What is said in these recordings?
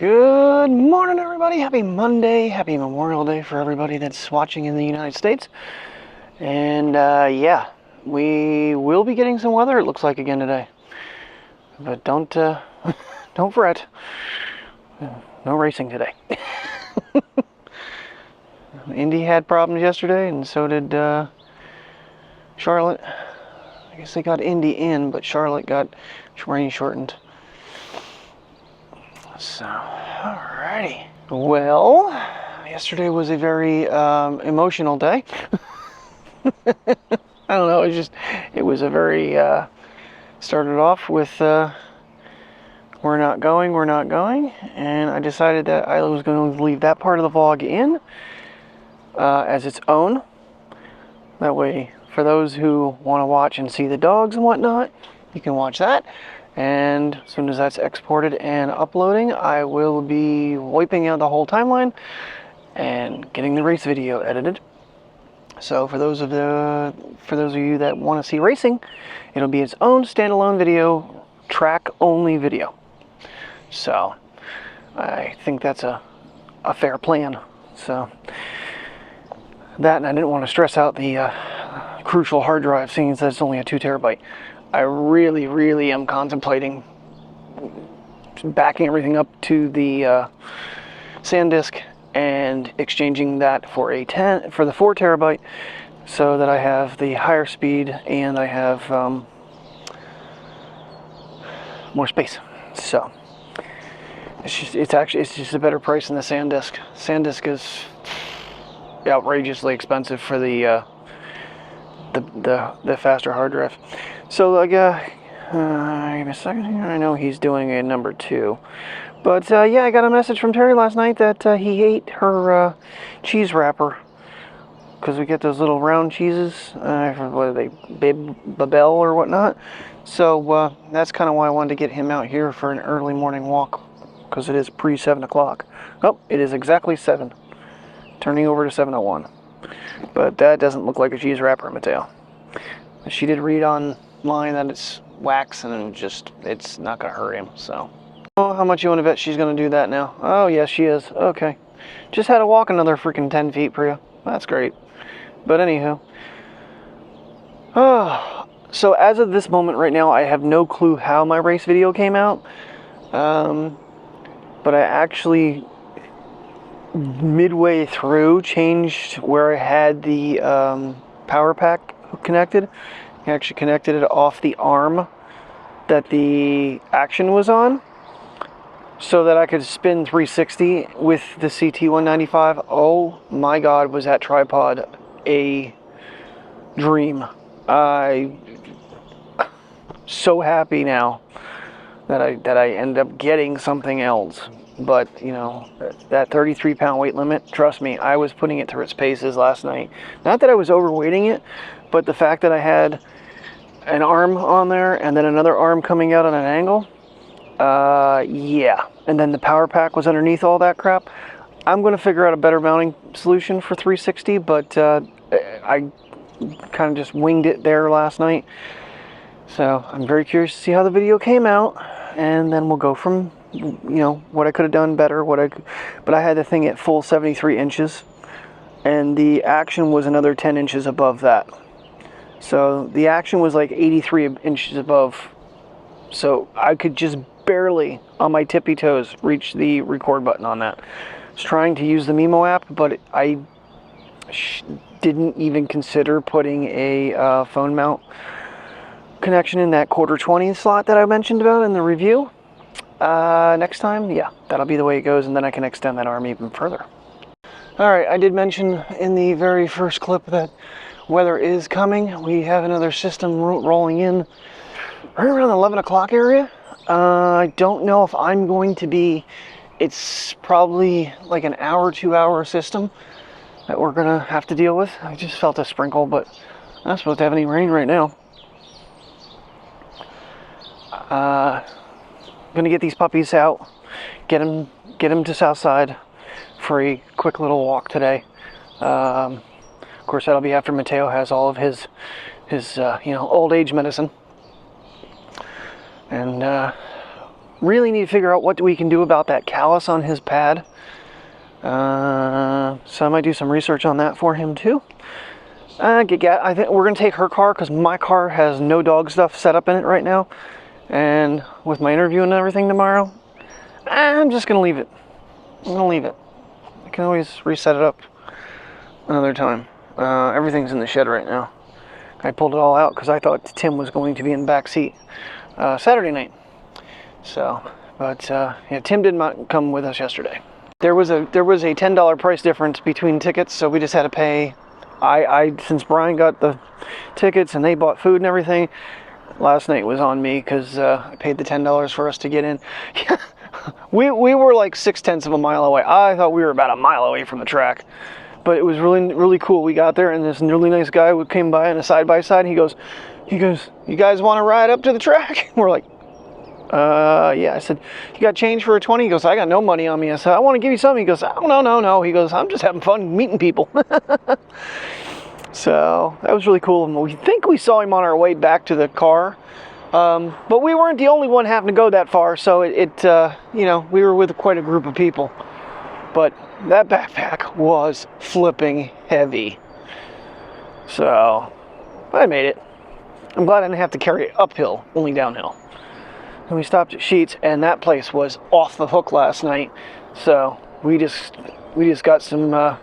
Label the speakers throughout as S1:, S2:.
S1: Good morning, everybody. Happy Monday. Happy Memorial Day for everybody that's watching in the United States. And yeah, we will be getting some weather, it looks like, again today. But don't fret. No racing today. Indy had problems yesterday, and so did Charlotte. I guess they got Indy in, but Charlotte got rain shortened. So, alrighty. Well, yesterday was a very emotional day. I don't know, it was a very, started off with, we're not going, and I decided that I was going to leave that part of the vlog in as its own. That way, for those who want to watch and see the dogs and whatnot, you can watch that. And as soon as that's exported and uploading, I will be wiping out the whole timeline and getting the race video edited. So for those of you that want to see racing, it'll be its own standalone video, track only video. So I think that's a fair plan. So that, and I didn't want to stress out the crucial hard drive, seeing as it's only a 2 terabyte. I really am contemplating backing everything up to the SanDisk and exchanging that for the 4 terabyte, so that I have the higher speed and I have more space. So it's just a better price than the SanDisk. SanDisk is outrageously expensive for the faster hard drive. So like, give me a second here. I know he's doing a number 2, but yeah, I got a message from Terry last night that he ate her cheese wrapper, because we get those little round cheeses. What are they, Babel or whatnot? So that's kind of why I wanted to get him out here for an early morning walk, because it is pre 7 o'clock. Oh, it is exactly 7, turning over to 7:01. But that doesn't look like a cheese wrapper, Mateo. She did read online that it's wax, and it's not gonna hurt him. So, oh, how much you want to bet she's gonna do that now? Oh yes, she is. Okay, just had to walk another freaking 10 feet, Priya. That's great. But anywho, so as of this moment right now, I have no clue how my race video came out. But I actually, midway through, changed where I had the power pack connected. I actually connected it off the arm that the Action was on, so that I could spin 360 with the CT195. Oh my god, was that tripod a dream. I'm so happy now that I ended up getting something else. But, you know, that 33-pound weight limit, trust me, I was putting it through its paces last night. Not that I was overweighting it, but the fact that I had an arm on there and then another arm coming out on an angle, yeah. And then the power pack was underneath all that crap. I'm going to figure out a better mounting solution for 360, but I kind of just winged it there last night. So I'm very curious to see how the video came out, and then we'll go from, you know, what I could have done better, but I had the thing at full 73 inches, and the Action was another 10 inches above that. So the Action was like 83 inches above, so I could just barely, on my tippy toes, reach the record button on that. I was trying to use the Mimo app, but I didn't even consider putting a phone mount connection in that 1/4-20 slot that I mentioned about in the review. Next time, yeah, that'll be the way it goes, and then I can extend that arm even further. Alright, I did mention in the very first clip that weather is coming. We have another system rolling in right around the 11 o'clock area. I don't know if I'm going to be, it's probably like an hour, 2-hour system that we're gonna have to deal with. I just felt a sprinkle, but I'm not supposed to have any rain right now. I'm gonna get these puppies out, get them to Southside for a quick little walk today. Of course, that'll be after Mateo has all of his you know, old age medicine. And really need to figure out what we can do about that callus on his pad. So I might do some research on that for him too. I think we're gonna take her car because my car has no dog stuff set up in it right now, and with my interview and everything tomorrow, I'm just gonna leave it. I'm gonna leave it. I can always reset it up another time. Everything's in the shed right now. I pulled it all out because I thought Tim was going to be in the back seat Saturday night. So, but yeah, Tim did not come with us yesterday. There was a $10 price difference between tickets, so we just had to pay. Since Brian got the tickets and they bought food and everything, last night was on me because I paid the $10 for us to get in. we were like 0.6 of a mile away. I thought we were about a mile away from the track, but it was really cool. We got there and this really nice guy came by in a side-by-side. He goes, "You guys want to ride up to the track?" We're like, yeah. I said, "You got change for a 20?" He goes, "I got no money on me." I said, "I want to give you something." He goes, "Oh, no. He goes, "I'm just having fun meeting people." So that was really cool. And we think we saw him on our way back to the car. But we weren't the only one having to go that far. So you know, we were with quite a group of people, but that backpack was flipping heavy. So I made it. I'm glad I didn't have to carry it uphill, only downhill. And we stopped at Sheetz, and that place was off the hook last night. So we just got some.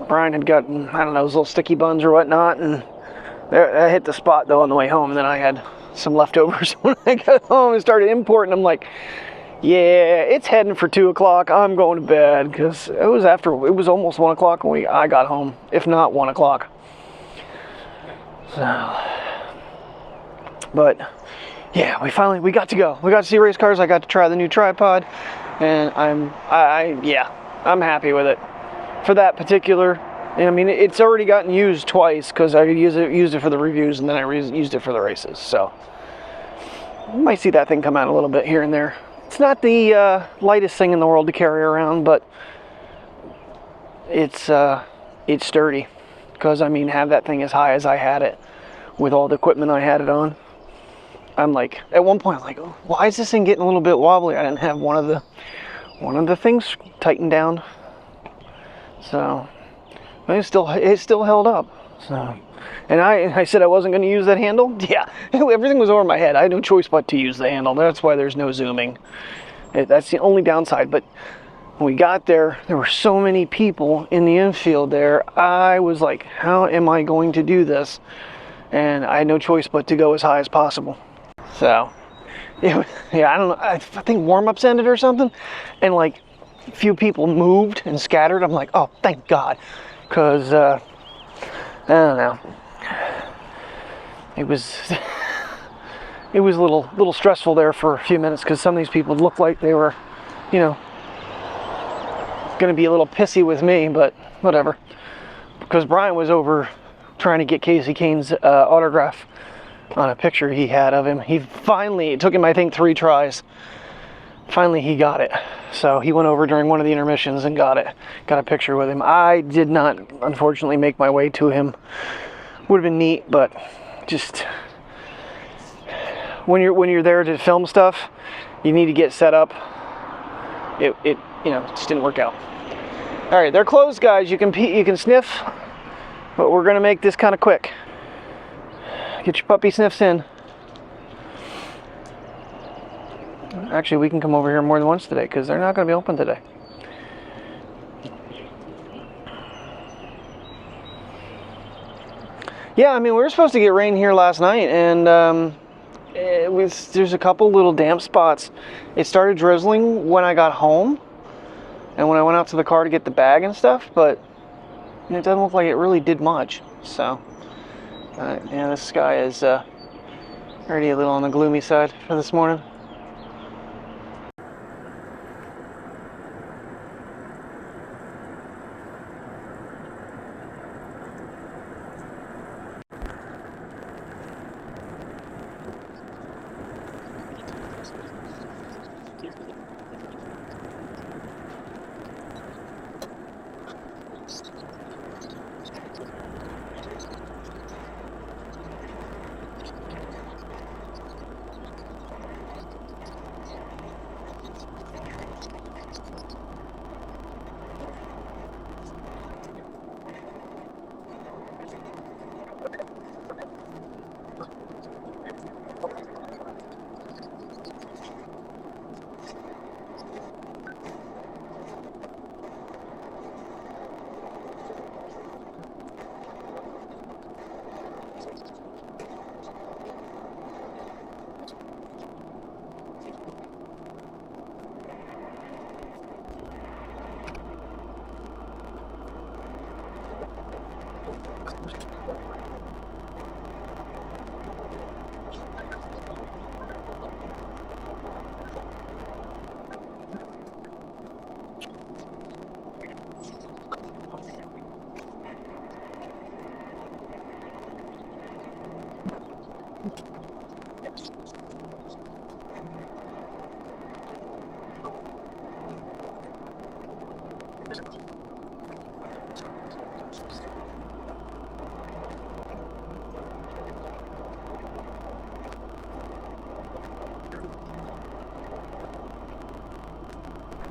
S1: Brian had gotten, I don't know, those little sticky buns or whatnot, and I hit the spot though on the way home. And then I had some leftovers when I got home and started importing. I'm like, yeah, it's heading for 2 o'clock. I'm going to bed because it was almost 1 o'clock when I got home, if not 1 o'clock. So, but yeah, we got to go. We got to see race cars. I got to try the new tripod, and I'm happy with it. For that particular, I mean, it's already gotten used twice because I used it for the reviews and then I used it for the races. So you might see that thing come out a little bit here and there. It's not the lightest thing in the world to carry around, but it's sturdy. Because I mean, have that thing as high as I had it with all the equipment I had it on. I'm like, at one point, I'm like, oh, why is this thing getting a little bit wobbly? I didn't have one of the things tightened down. So, but it still held up. So, and I said I wasn't going to use that handle. Yeah, everything was over my head. I had no choice but to use the handle. That's why there's no zooming. That's the only downside. But when we got there were so many people in the infield there. I was like, how am I going to do this? And I had no choice but to go as high as possible. So, yeah, I don't know. I think warm-ups ended or something, and like, few people moved and scattered. I'm like, oh, thank God, because I don't know. It was a little stressful there for a few minutes because some of these people looked like they were, you know, going to be a little pissy with me, but whatever. Because Brian was over trying to get Casey Kane's autograph on a picture he had of him. It took him, I think, 3 tries. Finally, he got it. So he went over during one of the intermissions and got it. Got a picture with him. I did not, unfortunately, make my way to him. Would have been neat, but just when you're there to film stuff, you need to get set up. It just didn't work out. All right, they're closed, guys. You can sniff, but we're gonna make this kind of quick. Get your puppy sniffs in. Actually, we can come over here more than once today because they're not going to be open today. Yeah, I mean, we were supposed to get rain here last night, and there's a couple little damp spots. It started drizzling when I got home and when I went out to the car to get the bag and stuff, but it doesn't look like it really did much. So, yeah, this sky is already a little on the gloomy side for this morning.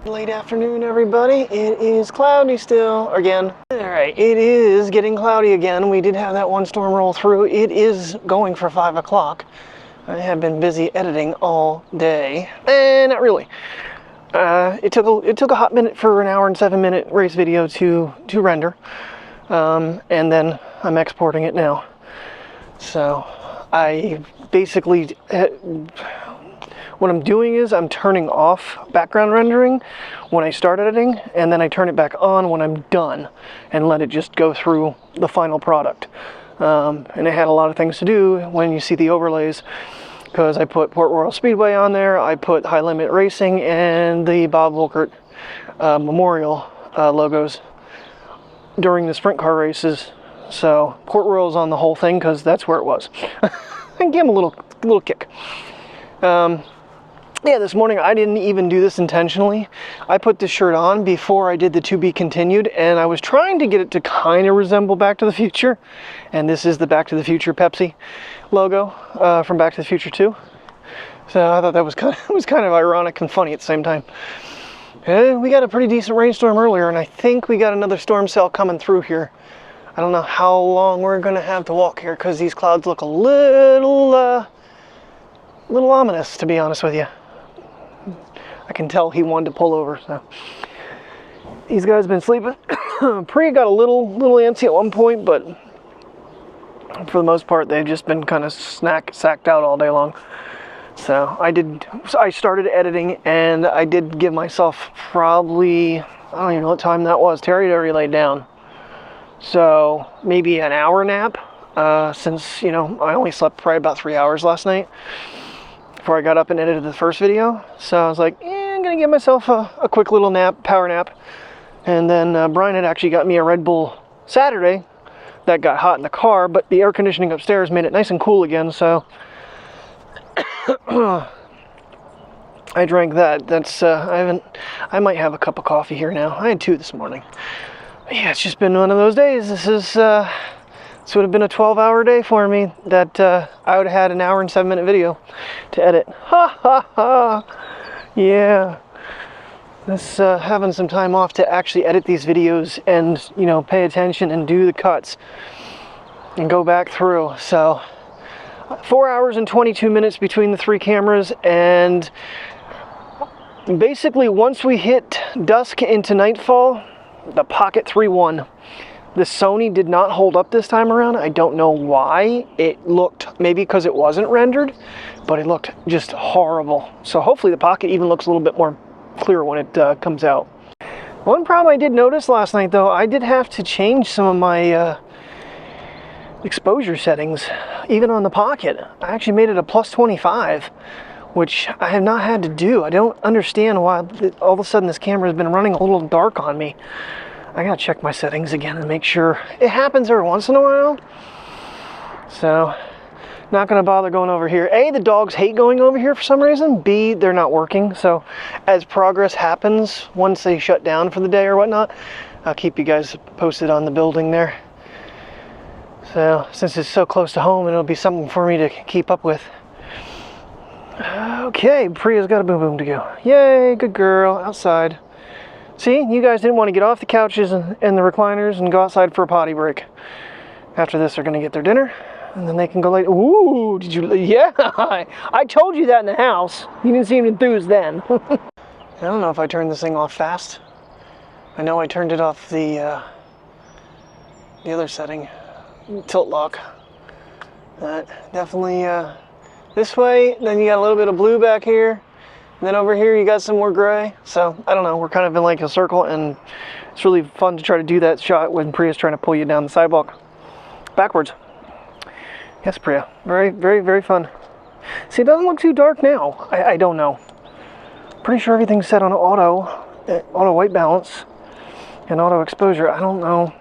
S1: Late afternoon, everybody. It is cloudy still again. All right, it is getting cloudy again. We did have that one storm roll through. It is going for 5 o'clock. I have been busy editing all day, and not really. It took a hot minute for an hour and 7-minute race video to render, and then I'm exporting it now. So I basically. What I'm doing is I'm turning off background rendering when I start editing, and then I turn it back on when I'm done and let it just go through the final product. And I had a lot of things to do when you see the overlays, because I put Port Royal Speedway on there, I put High Limit Racing and the Bob Volkert Memorial logos during the sprint car races. So Port Royal's on the whole thing because that's where it was. And give him a little kick. Yeah, this morning I didn't even do this intentionally. I put this shirt on before I did the To Be Continued, and I was trying to get it to kind of resemble Back to the Future. And this is the Back to the Future Pepsi logo from Back to the Future 2. So I thought that was kind of ironic and funny at the same time. And we got a pretty decent rainstorm earlier, and I think we got another storm cell coming through here. I don't know how long we're gonna have to walk here because these clouds look a little ominous, to be honest with you. I can tell he wanted to pull over, so these guys have been sleeping. Priya got a little antsy at one point, but for the most part they've just been kind of sacked out all day long. So I started editing, and I did give myself probably, I don't even know what time that was. Terry had already laid down, so maybe an hour nap, since I only slept probably about 3 hours last night before I got up and edited the first video. So I was like, I'm gonna give myself a quick little nap, power nap. And then Brian had actually got me a Red Bull Saturday that got hot in the car, but the air conditioning upstairs made it nice and cool again, so I drank that. That's I might have a cup of coffee here now. I had 2 this morning. But yeah, it's just been one of those days. This would have been a 12-hour day for me that I would have had an hour and 7-minute video to edit. Ha ha ha! Yeah. This having some time off to actually edit these videos and, pay attention and do the cuts and go back through. So 4 hours and 22 minutes between the 3 cameras, and basically once we hit dusk into nightfall, the Pocket 3 won. The Sony did not hold up this time around. I don't know why. It looked, maybe because it wasn't rendered, but it looked just horrible. So hopefully the Pocket even looks a little bit more clear when it comes out. One problem I did notice last night, though, I did have to change some of my exposure settings, even on the Pocket. I actually made it a plus 25, which I have not had to do. I don't understand why all of a sudden this camera has been running a little dark on me. I gotta check my settings again and make sure. It happens every once in a while. So, not gonna bother going over here. A, the dogs hate going over here for some reason. B, they're not working. So, as progress happens, once they shut down for the day or whatnot, I'll keep you guys posted on the building there. So, since it's so close to home, it'll be something for me to keep up with. Okay, Priya's got a boom boom to go. Yay, good girl, outside. See, you guys didn't want to get off the couches and the recliners and go outside for a potty break. After this, they're going to get their dinner, and then they can go late. Ooh, did you? Yeah, I told you that in the house. You didn't seem enthused then. I don't know if I turned this thing off fast. I know I turned it off the other setting, tilt lock. Definitely this way. Then you got a little bit of blue back here. And then over here you got some more gray. So I don't know, we're kind of in like a circle, and it's really fun to try to do that shot when Priya's trying to pull you down the sidewalk backwards. Yes, Priya, very, very, very fun. See, it doesn't look too dark now. I don't know. Pretty sure everything's set on auto white balance and auto exposure. I don't know.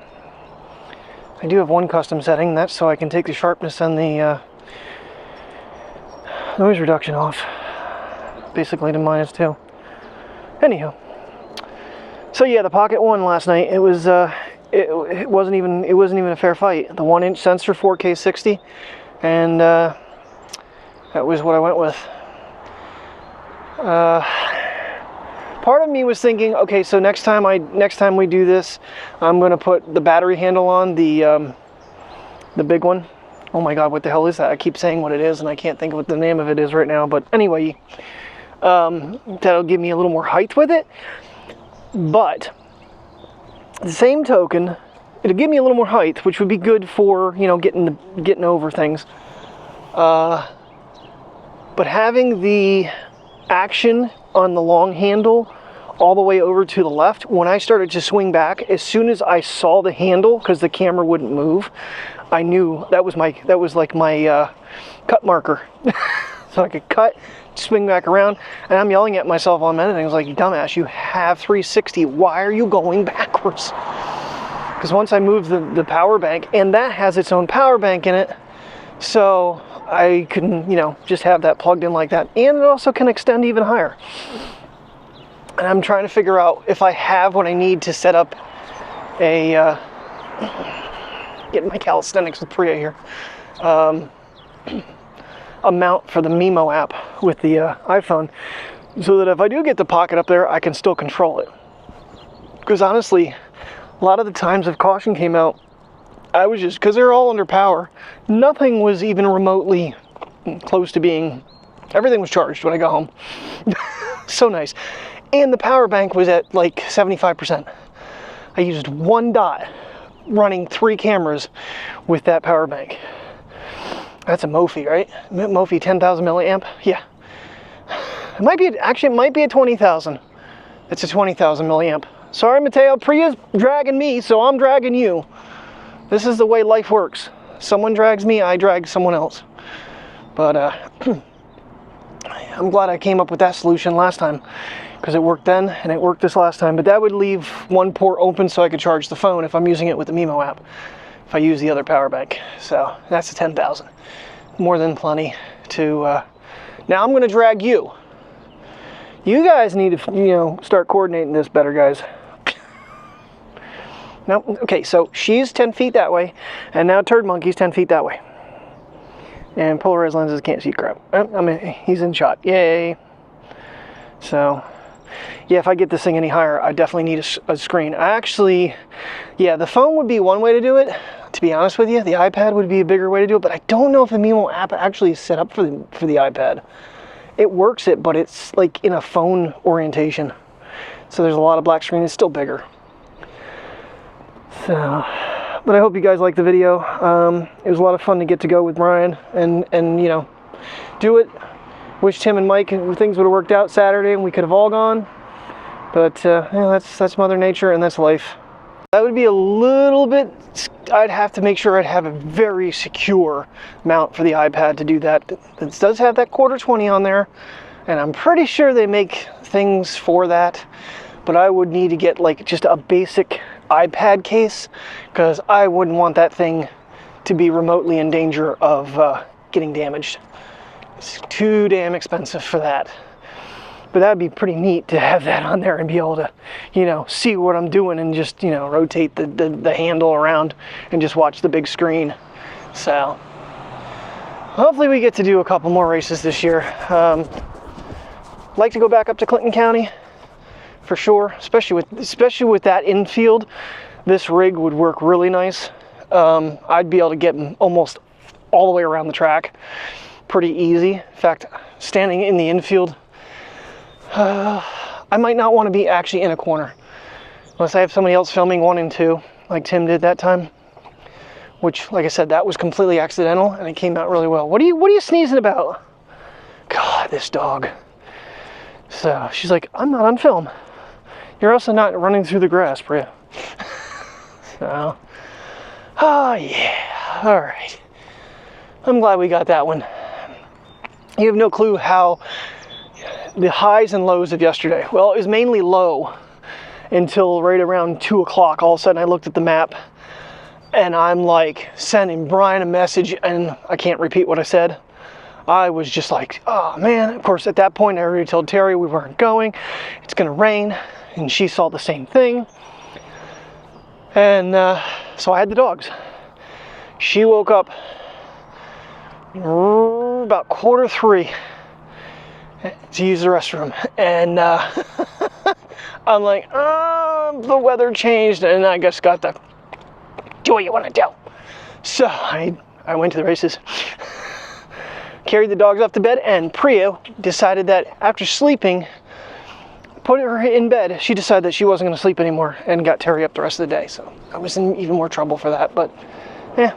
S1: I do have one custom setting, that's so I can take the sharpness and the noise reduction off. Basically to -2. Anywho, So yeah, the Pocket won last night. It was it wasn't even a fair fight. The 1-inch sensor, 4K 60, and that was what I went with. Part of me was thinking, okay, so next time we do this, I'm gonna put the battery handle on the big one. Oh my God, what the hell is that? I keep saying what it is, and I can't think of what the name of it is right now. But anyway, that'll give me a little more height with it. But the same token, it'll give me a little more height, which would be good for, you know, getting over things. But having the Action on the long handle all the way over to the left, when I started to swing back, as soon as I saw the handle, because the camera wouldn't move, I knew that was like my cut marker. So I could cut, swing back around, and I'm yelling at myself on editing. I was like, you dumbass, you have 360. Why are you going backwards? Because once I moved the power bank, and that has its own power bank in it, so I can, you know, just have that plugged in like that. And it also can extend even higher. And I'm trying to figure out if I have what I need to set up a, getting my calisthenics with Priya here, a mount for the Mimo app with the iPhone, so that if I do get the Pocket up there, I can still control it. Because honestly, a lot of the times if caution came out, I was just, because they're all under power, nothing was even remotely close to being, everything was charged when I got home. So nice. And the power bank was at like 75%. I used one dot running 3 cameras with that power bank. That's a Mophie, right? Mophie 10,000 milliamp? Yeah. It might be, actually it might be a 20,000. It's a 20,000 milliamp. Sorry, Mateo, Priya's dragging me, so I'm dragging you. This is the way life works. Someone drags me, I drag someone else. But I'm glad I came up with that solution last time, because it worked then and it worked this last time. But that would leave one port open so I could charge the phone if I'm using it with the Mimo app, if I use the other power bank. So that's a 10,000. More than plenty to... Now I'm going to drag you. You guys need to, you know, start coordinating this better, guys. No, okay, so she's 10 feet that way, and now Turd Monkey's 10 feet that way. And polarized lenses can't see crap. I mean, he's in shot. Yay. So, yeah, if I get this thing any higher, I definitely need a screen. I actually, yeah, the phone would be one way to do it. To be honest with you, the iPad would be a bigger way to do it, but I don't know if the Mimo app actually is set up for the iPad. It works it, but it's like in a phone orientation. So there's a lot of black screen. It's still bigger. So, but I hope you guys liked the video. It was a lot of fun to get to go with Brian and you know, do it. Wish Tim and Mike things would have worked out Saturday and we could have all gone. But yeah, that's Mother Nature and that's life. That would be a little bit, I'd have to make sure I'd have a very secure mount for the iPad to do that. It does have that 1/4-20 on there, and I'm pretty sure they make things for that. But I would need to get like just a basic iPad case, because I wouldn't want that thing to be remotely in danger of getting damaged. It's too damn expensive for that. But that'd be pretty neat to have that on there and be able to, you know, see what I'm doing and just, you know, rotate the handle around and just watch the big screen. So hopefully we get to do a couple more races this year. Like to go back up to Clinton County for sure, especially with that infield. This rig would work really nice. I'd be able to get almost all the way around the track pretty easy. In fact, standing in the infield, I might not want to be actually in a corner unless I have somebody else filming 1 and 2 like Tim did that time, which, like I said, that was completely accidental and it came out really well. What are you sneezing about? God, this dog. So she's like, I'm not on film. You're also not running through the grass, Priya. So, oh yeah, all right. I'm glad we got that one. You have no clue how the highs and lows of yesterday. Well, it was mainly low until right around 2 o'clock. All of a sudden I looked at the map and I'm like sending Brian a message and I can't repeat what I said. I was just like, oh man. Of course, at that point I already told Terry we weren't going. It's gonna rain. and she saw the same thing. And so I had the dogs. She woke up about 2:45 to use the restroom, and I'm like, the weather changed, and I just got the, do what you want to do. So I went to the races, carried the dogs off to bed, and Priya decided that after sleeping, put her in bed, she decided that she wasn't going to sleep anymore and got Terry up the rest of the day. So I was in even more trouble for that, but yeah.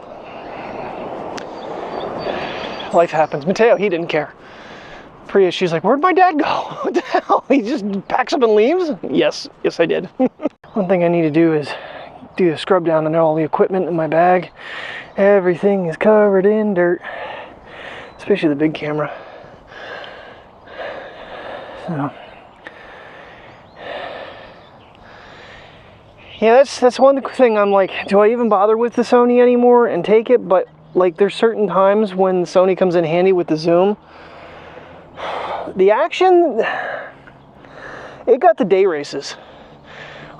S1: Life happens. Mateo, he didn't care. Priya, she's like, where'd my dad go? What the hell? He just packs up and leaves? Yes, I did. One thing I need to do is do a scrub down on all the equipment in my bag. Everything is covered in dirt, especially the big camera. So, yeah, that's one thing I'm like, do I even bother with the Sony anymore and take it? But like, there's certain times when the Sony comes in handy with the zoom. The Action, it got the day races.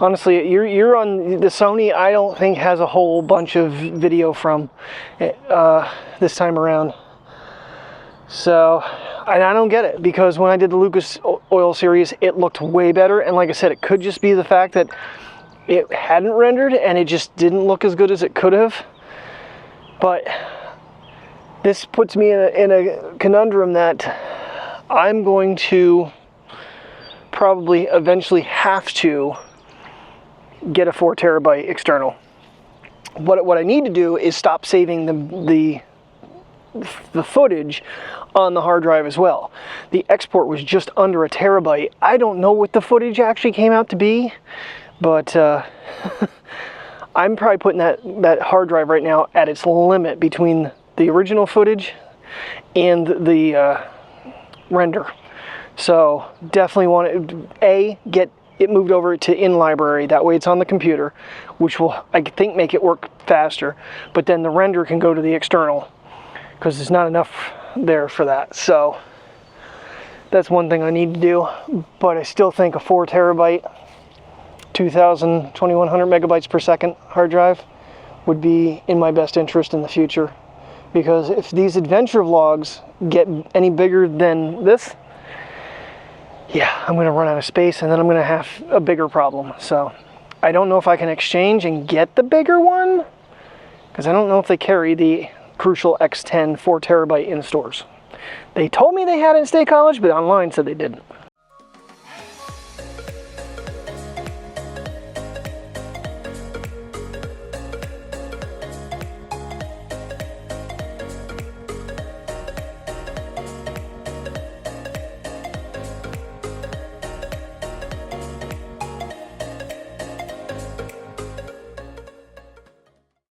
S1: Honestly, you're on the Sony. I don't think has a whole bunch of video from this time around. So, and I don't get it, because when I did the Lucas Oil series, it looked way better. And like I said, it could just be the fact that it hadn't rendered and it just didn't look as good as it could have. But this puts me in a conundrum that I'm going to probably eventually have to get a 4 terabyte external. What I need to do is stop saving the footage on the hard drive as well. The export was just under 1 terabyte. I don't know what the footage actually came out to be, but I'm probably putting that hard drive right now at its limit between the original footage and the render. So definitely want to get it moved over to in library. That way it's on the computer, which will, I think, make it work faster. But then the render can go to the external, because there's not enough there for that. So that's one thing I need to do. But I still think a 4 terabyte 2100 megabytes per second hard drive would be in my best interest in the future, because if these adventure vlogs get any bigger than this, yeah, I'm gonna run out of space, and then I'm gonna have a bigger problem. So I don't know if I can exchange and get the bigger one, because I don't know if they carry the Crucial X10 4 terabyte in stores. They told me they had it in State College, but online said they didn't.